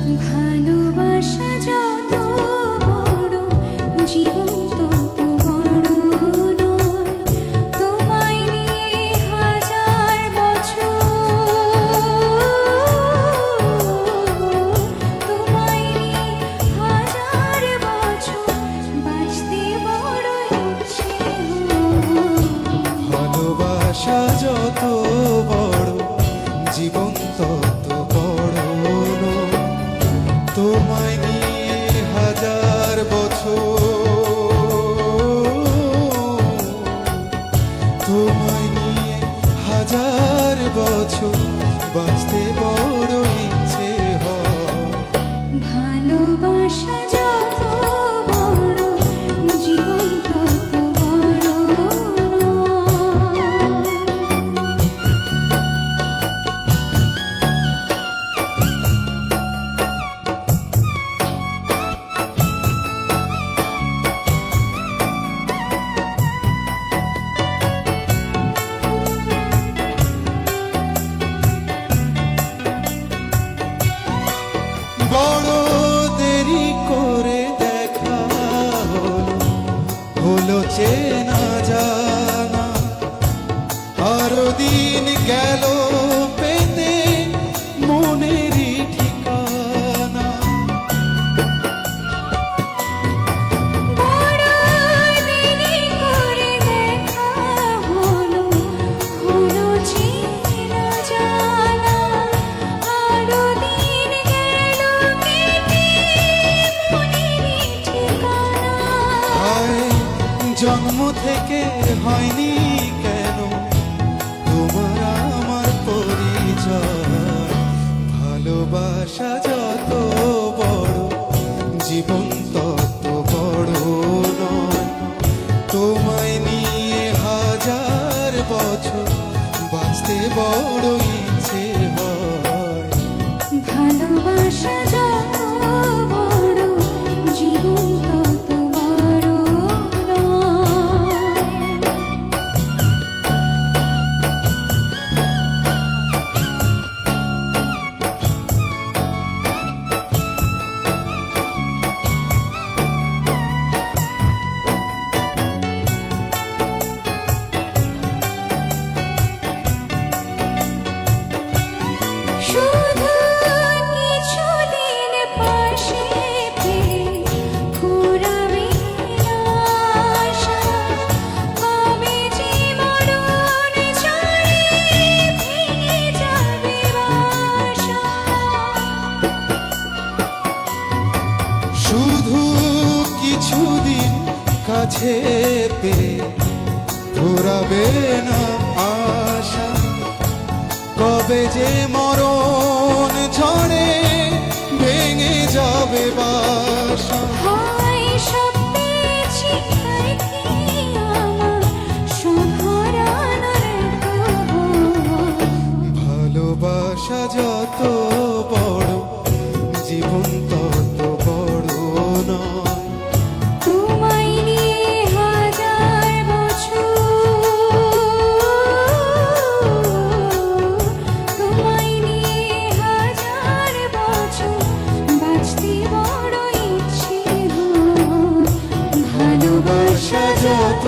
ভালোবাসা যত বড়, জীবন তত বড় নয়। তোমায় নিয়ে হাজার বছর, তোমায় নিয়ে হাজার বছর বাঁচতে বড় ইচ্ছে হয়। ভালোবাসা যত বড়, জীবন তত বড় নয়। তোমায় নিয়ে হাজার বছর, তোমায় নিয়ে হাজার বছর বাঁচতে বড় ইচ্ছে হয়। ভালোবাসা যত বড়, জীবন তত বড় নয়। বড় দেরি করে দেখা হলো চেনা জানা, আরো দিন গেল পেতে মনেরই ঠিকানা। বড় দেরি করে দেখা হলো, হলো চেনা জানা, আরো দিন গেল কেটে মনেরই ঠিকানা। হায়, জন্ম থেকে হয়নি কেন তোমার আমার পরিচয়। ভালোবাসা যত বড়, জীবন তত বড় নয়। তোমায় নিয়ে হাজার বছর বাঁচতে বড় ইচ্ছে হয়। ভালোবাসা যত বড়, জীবন তত বড় নয়। শুধু কিছুদিন পাশে পেয়ে ফুরাবে আশা, কবে যে মরণ ঝড়ে ভেঙে যাবে বাসা। শুধু কিছুদিন কাছে পেয়ে ঘোরাবে না আশা, কবে যে মরণ ঝড়ে ভেঙে যাবে বাসা। হয় সব পেয়েছি আর কি আমার সব হারানোর তো ভয়। ভালোবাসা যত বড়, জীবন তত বড় নয়। তোমায় নিয়ে হাজার বছর, তোমায় নিয়ে হাজার বছর বাঁচতে বড় ইচ্ছে হয়। ভালোবাসা যত